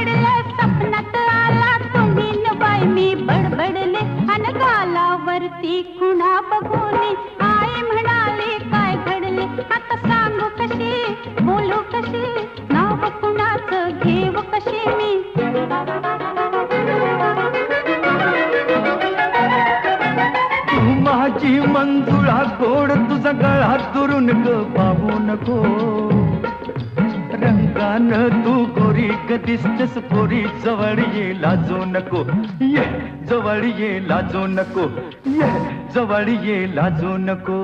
घडलं सपनात आला तुम्ही न बाई मी बडबडले अन गालावरती खुणा बघून आई म्हणाली काय घडले आता सांगू कशी बोलू कशी नाव कुणाचं घेऊ कशी मी माझी मंजुळा गोड तुझा गळा दुरून ग बाबू नको रंगान तू गोरी ग दिसतेस पोरी जवळ ये लाजू नको ये जवळ ये लाजू नको ये जवळ ये लाजू नको